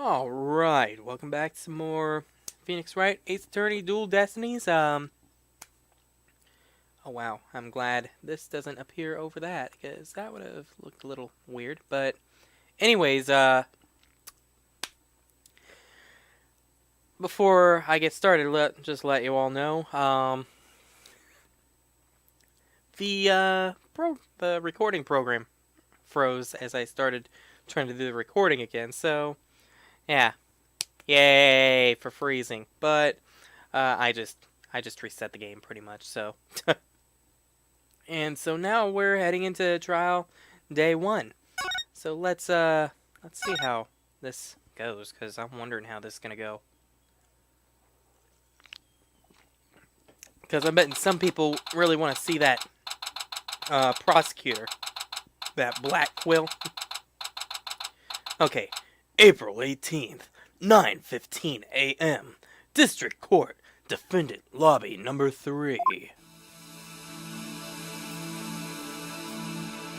Alright, welcome back to some more Phoenix Wright Ace Attorney Dual Destinies. Oh wow, I'm glad this doesn't appear over that, because that would have looked a little weird. But anyways, before I get started, just let you all know, the recording program froze as I started trying to do the recording again, so yeah. Yay for freezing. But I just reset the game pretty much. So and so now we're heading into trial day 1. So let's see how this goes, because I'm wondering how this is gonna go. Because I bet some people really want to see that prosecutor, that Blackquill. Okay, April 18th. 9:15 a.m. District Court, Defendant Lobby Number 3.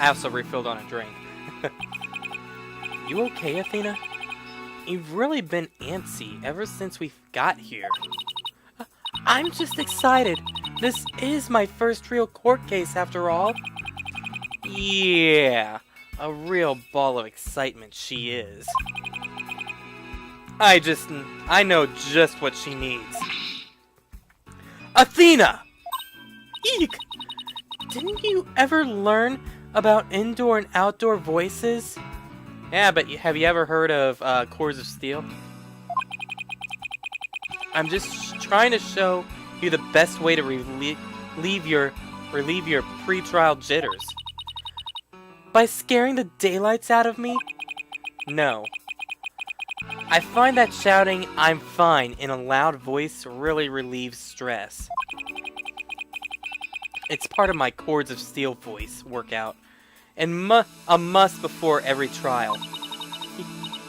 I also refilled on a drink. You okay, Athena? You've really been antsy ever since we got here. I'm just excited. This is my first real court case after all. Yeah, a real ball of excitement she is. I know just what she needs. Athena! Eek! Didn't you ever learn about indoor and outdoor voices? Yeah, but have you ever heard of Cores of Steel? I'm just trying to show you the best way to relieve your pre-trial jitters. By scaring the daylights out of me? No. I find that shouting "I'm fine" in a loud voice really relieves stress. It's part of my Chords of Steel voice workout, and a must before every trial.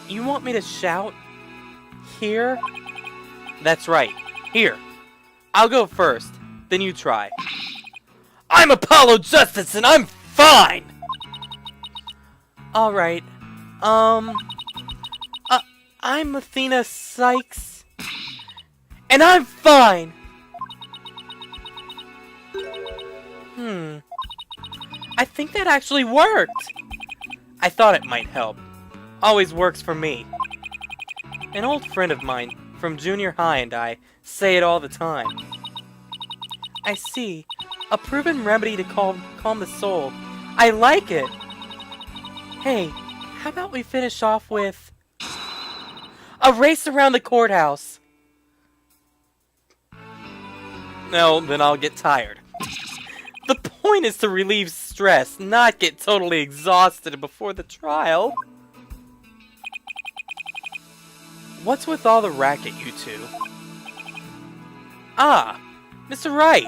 You want me to shout? Here? That's right. Here. I'll go first, then you try. I'm Apollo Justice and I'm fine! Alright. I'm Athena Sykes. And I'm fine! I think that actually worked! I thought it might help. Always works for me. An old friend of mine from junior high and I say it all the time. I see. A proven remedy to calm the soul. I like it! Hey, how about we finish off with a race around the courthouse? No, then I'll get tired. The point is to relieve stress, not get totally exhausted before the trial. What's with all the racket, you two? Ah, Mr. Wright.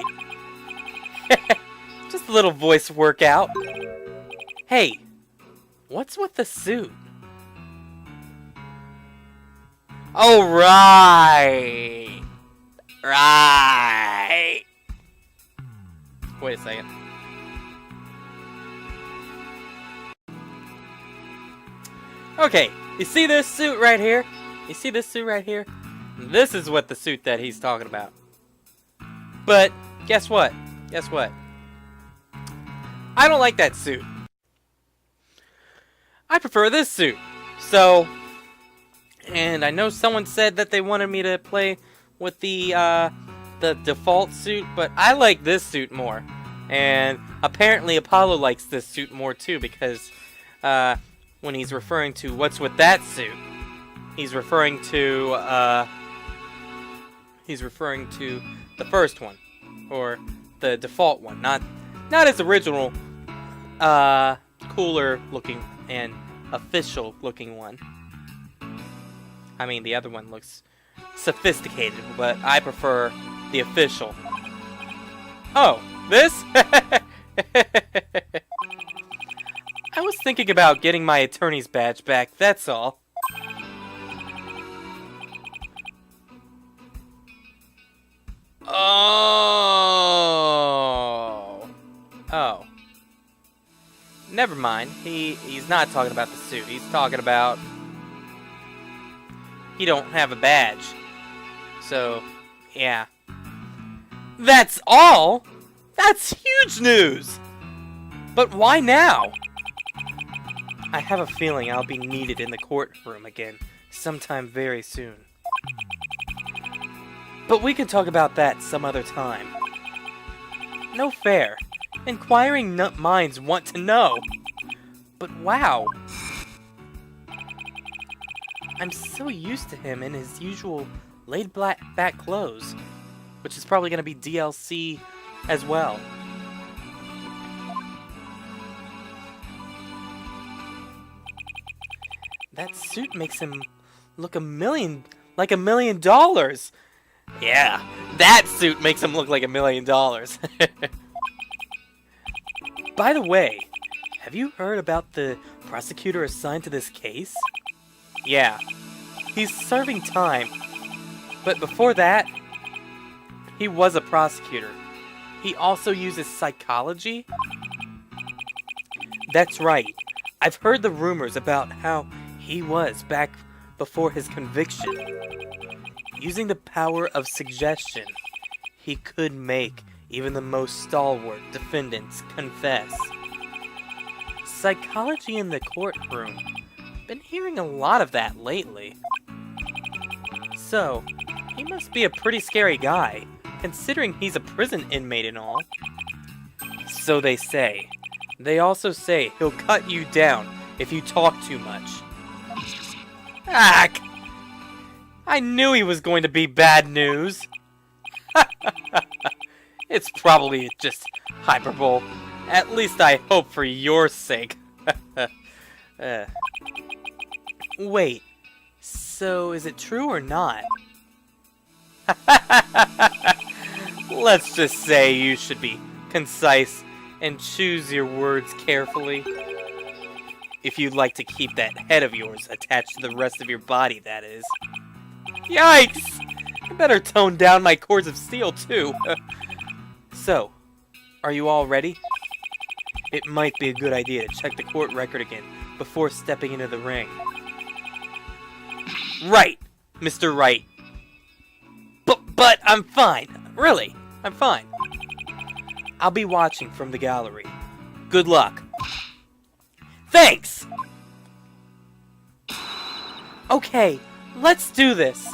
Just a little voice workout. Hey, what's with the suit? Oh, right. Right. Wait a second. Okay, you see this suit right here? You see this suit right here? This is what the suit that he's talking about. But, guess what? Guess what? I don't like that suit. I prefer this suit. So, and I know someone said that they wanted me to play with the default suit, but I like this suit more. And apparently Apollo likes this suit more too, because when he's referring to what's with that suit, he's referring to the first one, or the default one, not his original cooler looking and official looking one. I mean, the other one looks sophisticated, but I prefer the official. Oh, this? I was thinking about getting my attorney's badge back, that's all. Oh. Oh. Never mind. He's not talking about the suit. He's talking about he don't have a badge. So, yeah. That's all? That's huge news! But why now? I have a feeling I'll be needed in the courtroom again sometime very soon. But we can talk about that some other time. No fair. Inquiring minds want to know. But wow. I'm so used to him in his usual laid-back clothes, which is probably going to be DLC as well. That suit makes him look like $1 million. Yeah, that suit makes him look like $1 million. By the way, have you heard about the prosecutor assigned to this case? Yeah, he's serving time. But before that, he was a prosecutor. He also uses psychology? That's right. I've heard the rumors about how he was back before his conviction. Using the power of suggestion, he could make even the most stalwart defendants confess. Psychology in the courtroom. Been hearing a lot of that lately. So, he must be a pretty scary guy, considering he's a prison inmate and all. So they say. They also say he'll cut you down if you talk too much. Ah! I knew he was going to be bad news. It's probably just hyperbole. At least I hope for your sake. Wait, so is it true or not? Let's just say you should be concise and choose your words carefully. If you'd like to keep that head of yours attached to the rest of your body, that is. Yikes! I better tone down my cords of steel, too. So, are you all ready? It might be a good idea to check the court record again before stepping into the ring. Right, Mr. Wright. But I'm fine. Really, I'm fine. I'll be watching from the gallery. Good luck. Thanks! Okay, let's do this.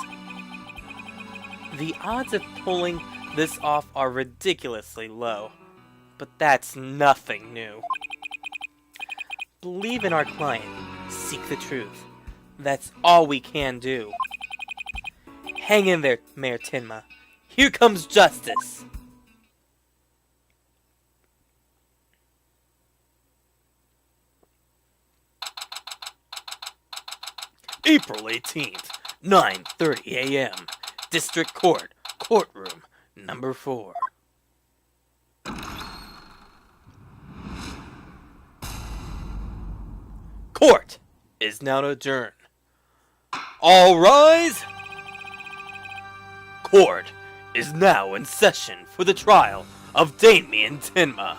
The odds of pulling this off are ridiculously low, but that's nothing new. Believe in our client. Seek the truth. That's all we can do. Hang in there, Mayor Tenma. Here comes justice. April 18th, 9:30 a.m. District Court, Courtroom Number 4. Court is now adjourned. All rise! Court is now in session for the trial of Damien Tenma.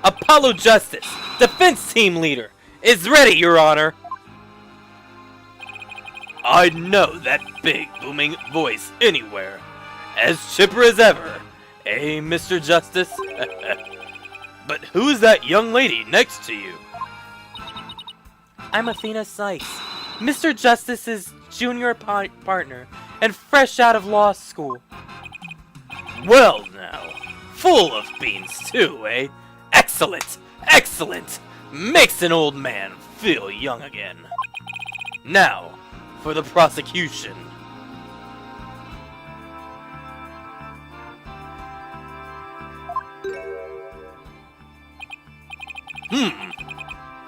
Apollo Justice, defense team leader, is ready, Your Honor. I'd know that big booming voice anywhere. As chipper as ever, eh, Mr. Justice? But who's that young lady next to you? I'm Athena Sykes, Mr. Justice's junior partner, and fresh out of law school. Well now, full of beans too, eh? Excellent, excellent! Makes an old man feel young again. Now, for the prosecution.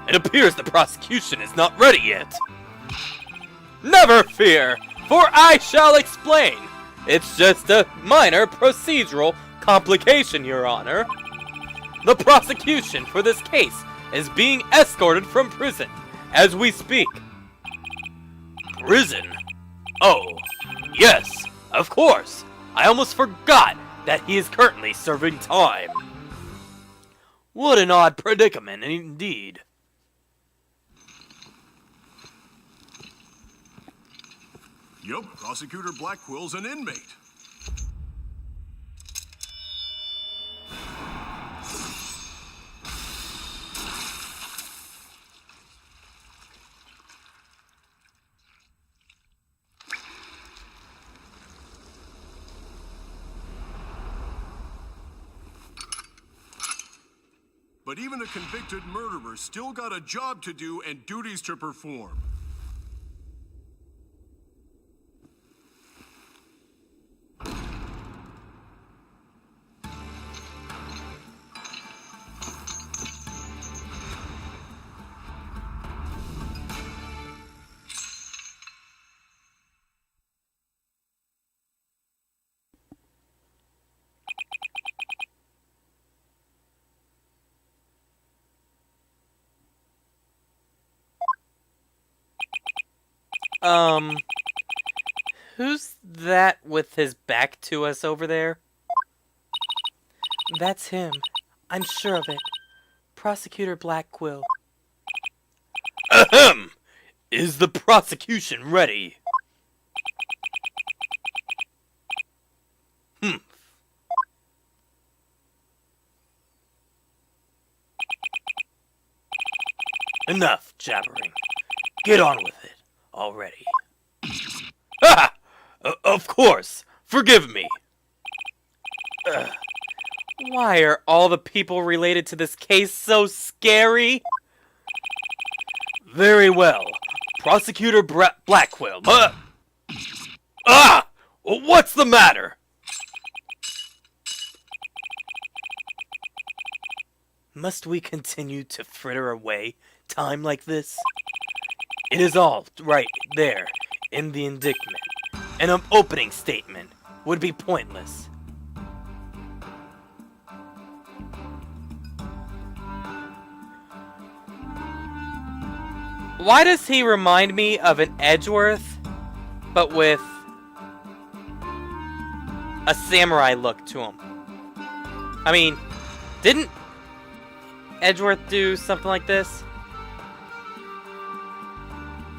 It appears the prosecution is not ready yet. Never fear, for I shall explain. It's just a minor procedural complication, Your Honor. The prosecution for this case is being escorted from prison as we speak. Prison? Oh, yes, of course. I almost forgot that he is currently serving time. What an odd predicament indeed. Yup, Prosecutor Blackquill's an inmate. But even a convicted murderer still got a job to do and duties to perform. Who's that with his back to us over there? That's him. I'm sure of it. Prosecutor Blackquill. Ahem! Is the prosecution ready? Enough jabbering. Get on with it already. Ha! Of course. Forgive me. Why are all the people related to this case so scary? Very well. Prosecutor Blackquill. What's the matter? Must we continue to fritter away time like this? It is all right there in the indictment. An opening statement would be pointless. Why does he remind me of an Edgeworth, but with a samurai look to him? I mean, didn't Edgeworth do something like this?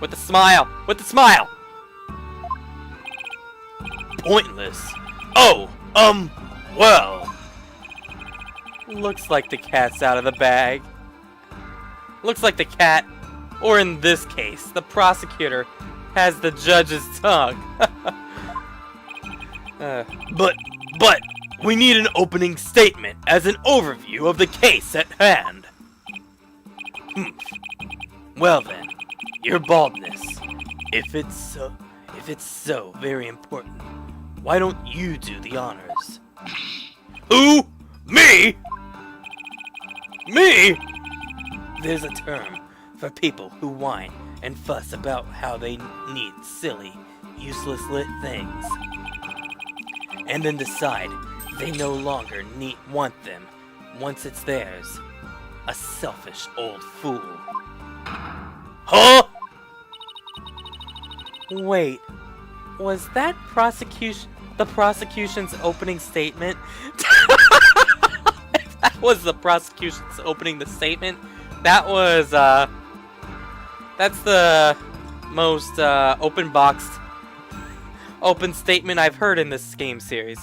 With the smile! With the smile! Pointless. Oh, well. Looks like the cat's out of the bag. Looks like the cat, or in this case, the prosecutor, has the judge's tongue. But, we need an opening statement as an overview of the case at hand. Well then, your baldness. If it's so very important, why don't you do the honors? Who? Me? Me? There's a term for people who whine and fuss about how they need silly, useless lit things, and then decide they no longer want them once it's theirs. A selfish old fool. Huh? Wait, was that the prosecution's opening statement? If that was the prosecution's opening the statement, that was, that's the most, open statement I've heard in this game series.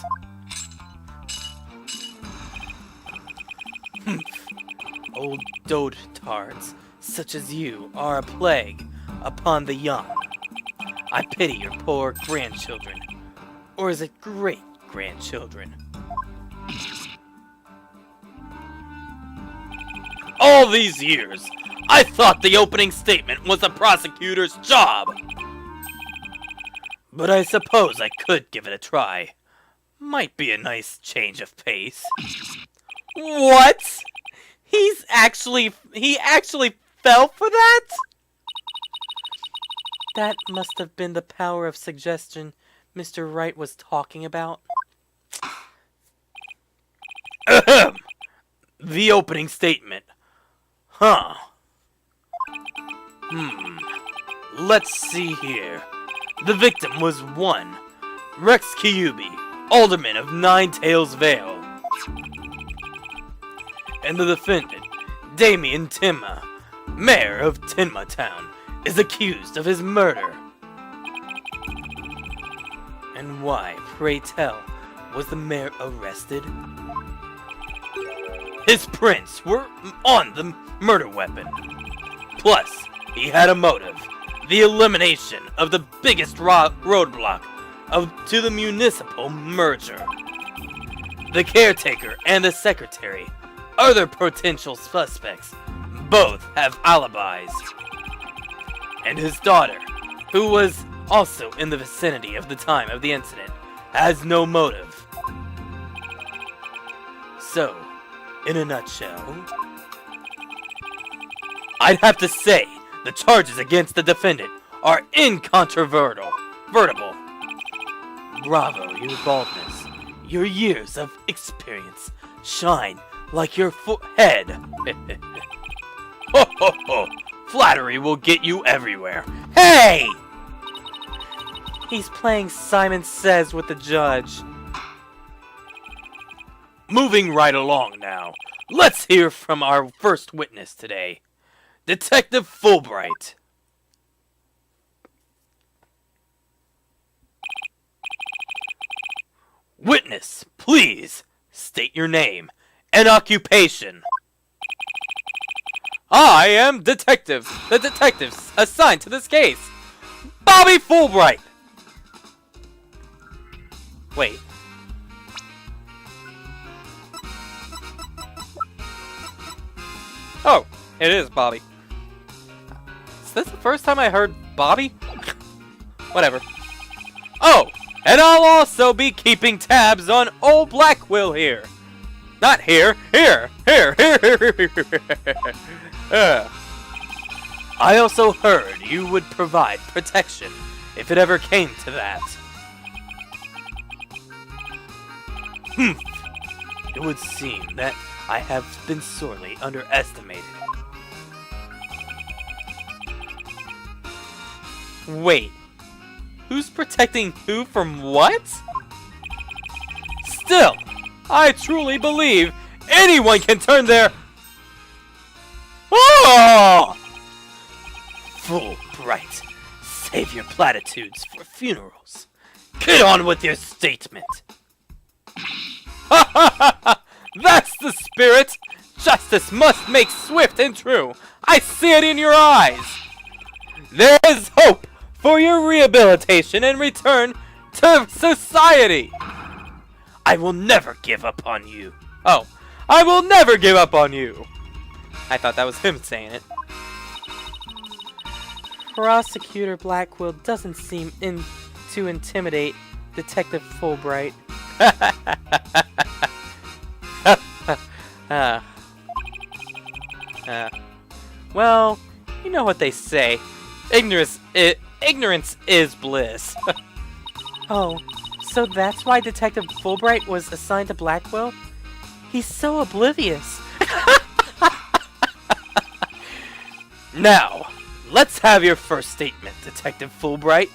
Old dotards, such as you, are a plague upon the young. I pity your poor grandchildren. Or is it great-grandchildren? All these years, I thought the opening statement was the prosecutor's job. But I suppose I could give it a try. Might be a nice change of pace. What? He actually fell for that? That must have been the power of suggestion Mr. Wright was talking about. Ahem. The opening statement. Huh. Let's see here. The victim was 1. Rex Kyubi, Alderman of Nine Tails Vale. And the defendant, Damien Timma, Mayor of Tinma Town, is accused of his murder. And why, pray tell, was the mayor arrested? His prints were on the murder weapon. Plus, he had a motive. The elimination of the biggest roadblock to the municipal merger. The caretaker and the secretary, other potential suspects, both have alibis. And his daughter, who was also in the vicinity of the time of the incident, has no motive. So, in a nutshell, I'd have to say the charges against the defendant are incontrovertible. Bravo, your baldness. Your years of experience shine like your head. Ho ho ho! Flattery will get you everywhere. Hey! He's playing Simon Says with the judge. Moving right along now, let's hear from our first witness today, Detective Fulbright. Witness, please state your name and occupation. I am the detective assigned to this case, Bobby Fulbright. Wait. Oh, it is Bobby. Is this the first time I heard Bobby? Whatever. Oh, and I'll also be keeping tabs on old Blackquill here. Not here. Here. I also heard you would provide protection if it ever came to that. It would seem that I have been sorely underestimated. Wait. Who's protecting who from what? Still, I truly believe anyone can turn their... Oh! Fulbright, save your platitudes for funerals. Get on with your statement. Ha ha ha ha! That's the spirit! Justice must make swift and true. I see it in your eyes. There is hope for your rehabilitation and return to society. I will never give up on you. Oh, I will never give up on you. I thought that was him saying it. Prosecutor Blackquill doesn't seem to intimidate Detective Fulbright. Well, you know what they say. Ignorance is bliss. Oh, so that's why Detective Fulbright was assigned to Blackquill? He's so oblivious. Now, let's have your first statement, Detective Fulbright.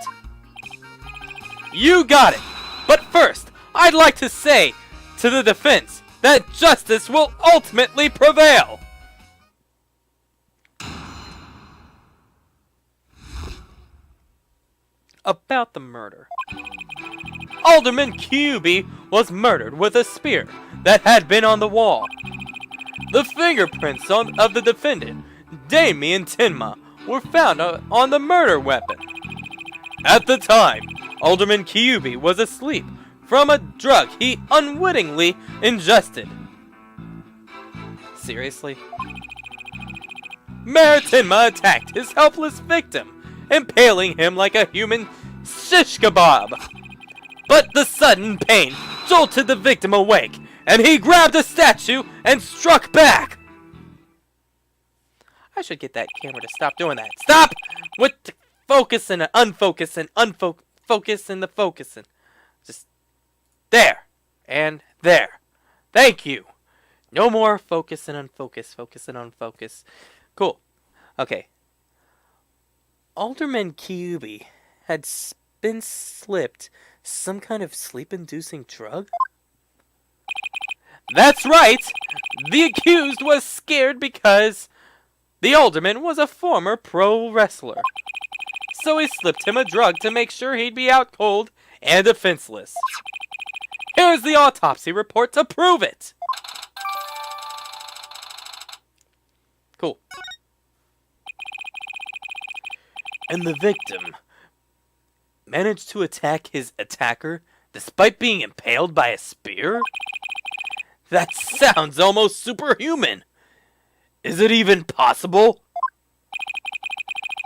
You got it! But first, I'd like to say to the defense that justice will ultimately prevail! About the murder. Alderman QB was murdered with a spear that had been on the wall. The fingerprints of the defendant, Damien Tinma, were found on the murder weapon. At the time, Alderman QB was asleep from a drug he unwittingly ingested. Seriously? Mayor Tinma attacked his helpless victim, impaling him like a human shish kebab. But the sudden pain jolted the victim awake, and he grabbed a statue and struck back. I should get that camera to stop doing that. Stop with the focusing and unfocusing, focus and the focusing. Just there and there. Thank you. No more focus and unfocus, focus and unfocus. Cool. Okay. Alderman Kyubi had been slipped some kind of sleep-inducing drug? That's right! The accused was scared because the alderman was a former pro wrestler. So he slipped him a drug to make sure he'd be out cold and defenseless. Here's the autopsy report to prove it. Cool. And the victim managed to attack his attacker despite being impaled by a spear? That sounds almost superhuman. Is it even possible?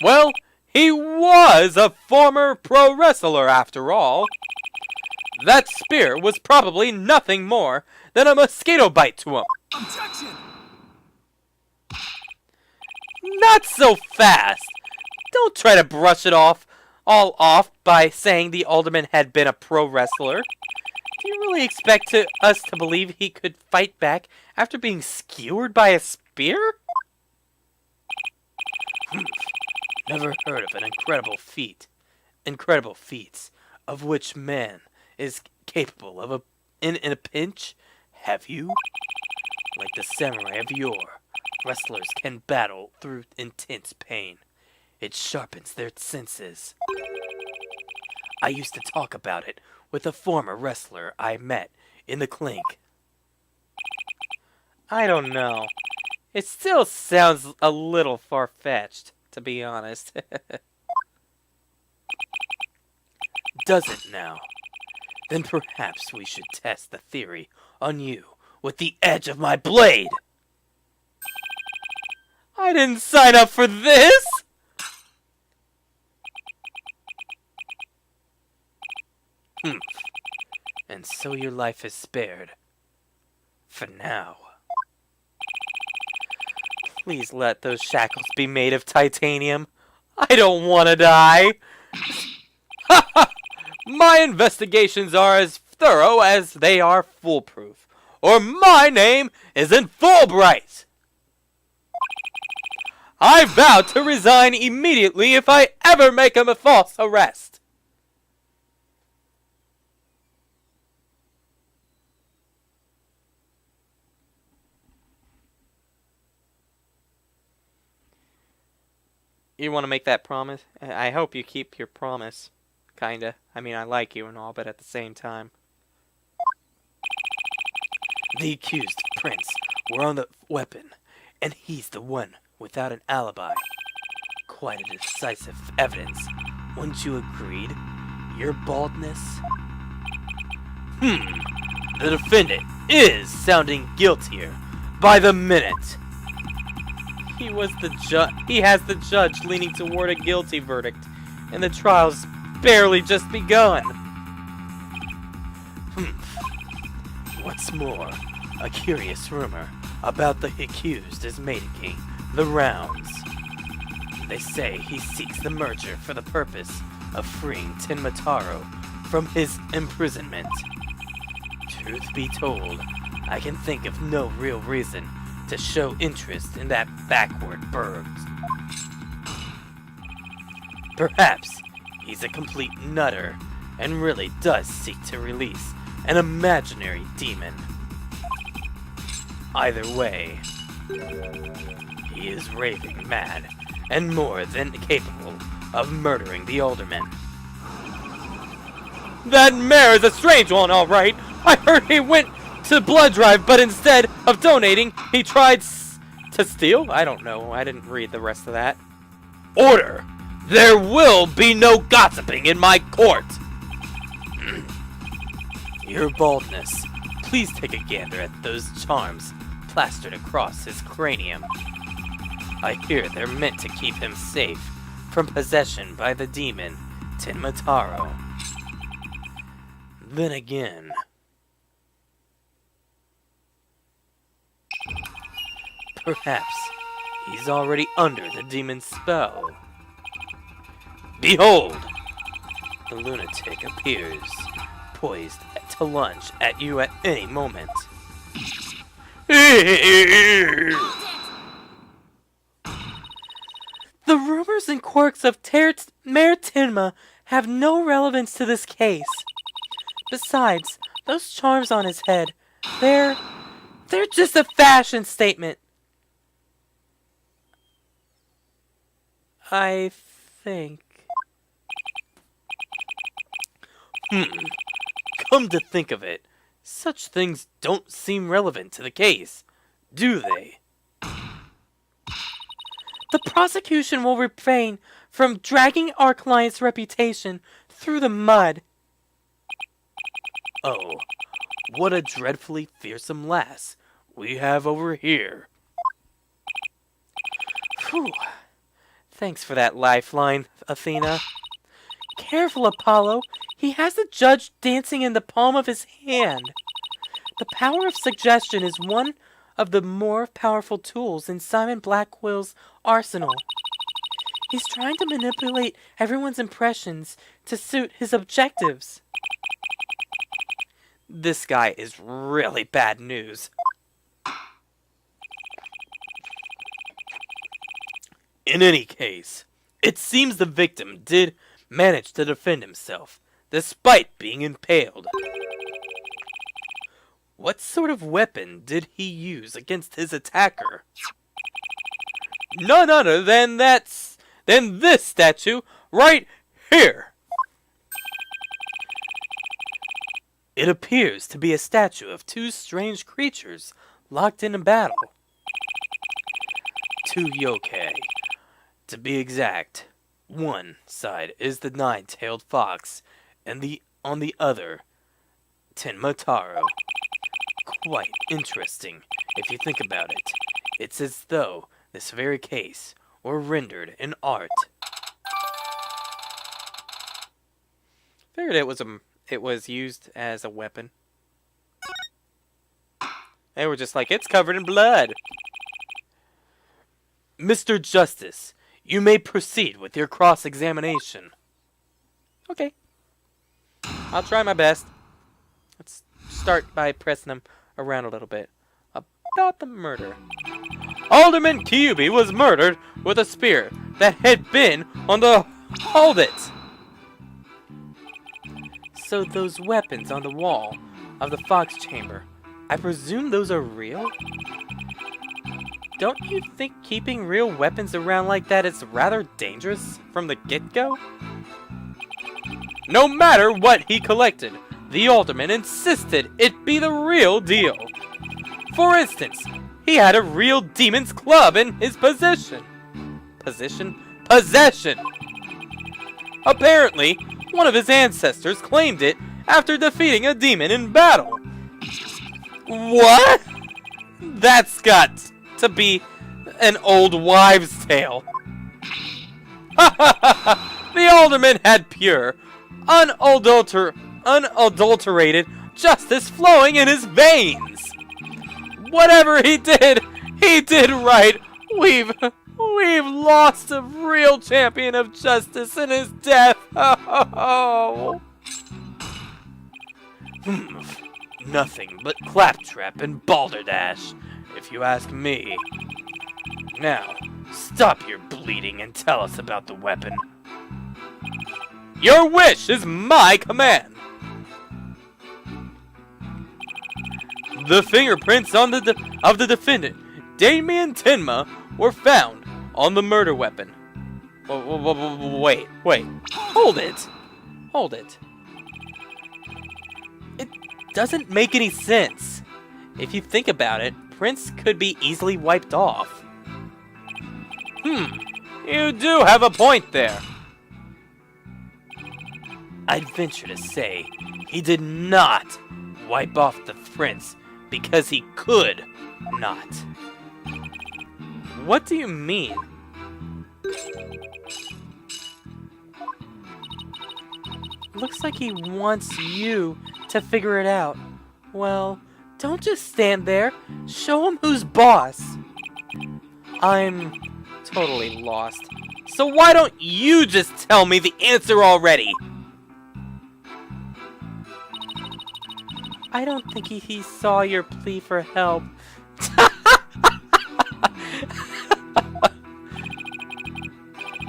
Well, he was a former pro wrestler after all. That spear was probably nothing more than a mosquito bite to him. Objection! Not so fast. Don't try to brush it all off by saying the alderman had been a pro wrestler. Do you really expect us to believe he could fight back after being skewered by a spear? Never heard of an incredible feats of which man is capable of in a pinch, have you? Like the samurai of yore, wrestlers can battle through intense pain. It sharpens their senses. I used to talk about it with a former wrestler I met in the clink. I don't know. It still sounds a little far-fetched, to be honest. Does it now? Then perhaps we should test the theory on you with the edge of my blade! I didn't sign up for this! And so your life is spared. For now. Please let those shackles be made of titanium. I don't want to die. My investigations are as thorough as they are foolproof. Or my name isn't Fulbright. I vow to resign immediately if I ever make a false arrest. You want to make that promise? I hope you keep your promise. Kinda. I mean, I like you and all, but at the same time. The accused prints were on the weapon, and he's the one without an alibi. Quite a decisive evidence. Wouldn't you agreed? Your baldness? The defendant is sounding guiltier by the minute. He has the judge leaning toward a guilty verdict, and the trial's barely just begun. What's more, a curious rumor about the accused is making the rounds. They say he seeks the merger for the purpose of freeing Tenmataro from his imprisonment. Truth be told, I can think of no real reason to show interest in that backward burg. Perhaps he's a complete nutter and really does seek to release an imaginary demon. Either way, he is raving mad and more than capable of murdering the alderman. That mare is a strange one, all right. I heard he went to blood drive, but instead of donating, he tried to steal? I don't know. I didn't read the rest of that. Order! There will be no gossiping in my court! Your baldness. Please take a gander at those charms plastered across his cranium. I hear they're meant to keep him safe from possession by the demon Tenmataro. Then again, perhaps he's already under the demon's spell. Behold! The lunatic appears, poised to lunge at you at any moment. The rumors and quirks of Mayor Tenma have no relevance to this case. Besides, those charms on his head, they're just a fashion statement. I think. Come to think of it, such things don't seem relevant to the case, do they? The prosecution will refrain from dragging our client's reputation through the mud. Oh, what a dreadfully fearsome lass we have over here. Phew. Thanks for that lifeline, Athena. Careful, Apollo. He has the judge dancing in the palm of his hand. The power of suggestion is one of the more powerful tools in Simon Blackquill's arsenal. He's trying to manipulate everyone's impressions to suit his objectives. This guy is really bad news. In any case, it seems the victim did manage to defend himself, despite being impaled. What sort of weapon did he use against his attacker? None other than this statue right here. It appears to be a statue of two strange creatures locked in a battle. Two yokai, to be exact. One side is the nine-tailed fox, and on the other, Tenma Taro. Quite interesting, if you think about it. It's as though this very case were rendered in art. Figured it was used as a weapon. They were just like, it's covered in blood. Mr. Justice, you may proceed with your cross-examination. Okay. I'll try my best. Let's start by pressing them around a little bit. About the murder. Alderman Kyubi was murdered with a spear that had been on the... Hold it! So those weapons on the wall of the Fox Chamber, I presume those are real? Don't you think keeping real weapons around like that is rather dangerous from the get-go? No matter what he collected, the Alderman insisted it be the real deal. For instance, he had a real demon's club in his possession. Possession! Apparently, one of his ancestors claimed it after defeating a demon in battle. What? That's got to be an old wives' tale. The Alderman had pure, unadulterated justice flowing in his veins. Whatever he did right. We've lost a real champion of justice in his death. Oh. Nothing but claptrap and balderdash, if you ask me. Now, stop your bleeding and tell us about the weapon. Your wish is my command. The fingerprints of the defendant, Damien Tenma, were found on the murder weapon. Wait. Hold it. It doesn't make any sense. If you think about it, prints could be easily wiped off. You do have a point there. I'd venture to say he did not wipe off the prints because he could not. What do you mean? Looks like he wants you to figure it out. Well, don't just stand there. Show him who's boss. I'm totally lost. So why don't you just tell me the answer already? I don't think he saw your plea for help.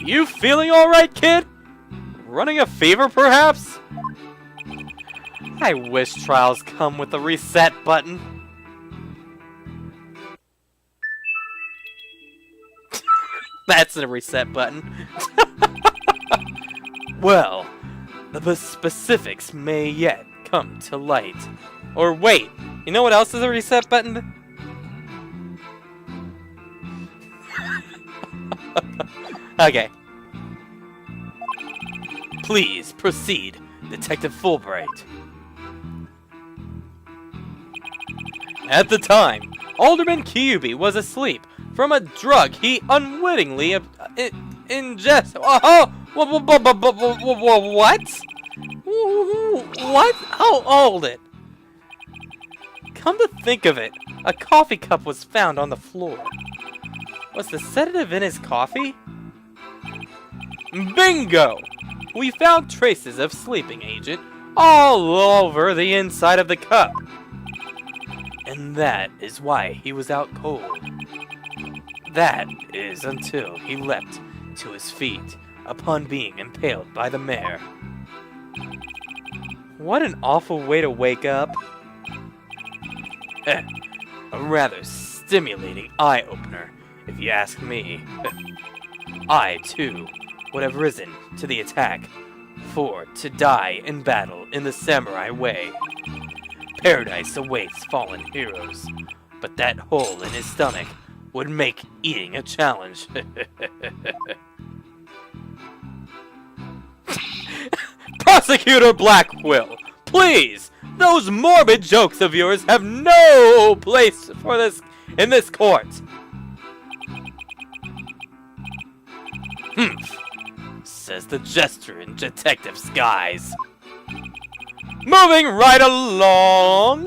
You feeling alright, kid? Running a fever, perhaps? I wish trials come with a reset button. That's a reset button. Well, the specifics may yet come to light. Or wait, you know what else is a reset button? Okay. Please proceed, Detective Fulbright. At the time, Alderman Kyubi was asleep from a drug he unwittingly ingested. Oh, what? What? How old it? Come to think of it, a coffee cup was found on the floor. Was the sedative in his coffee? Bingo! We found traces of sleeping agent all over the inside of the cup. And that is why he was out cold. That is until he leapt to his feet upon being impaled by the mare. What an awful way to wake up. A rather stimulating eye-opener, if you ask me. I, too, would have risen to the attack, for to die in battle in the samurai way. Paradise awaits fallen heroes, but that hole in his stomach would make eating a challenge. Prosecutor Blackquill, please! Those morbid jokes of yours have no place for this in this court. Humph, says the jester in detective skies. Moving right along.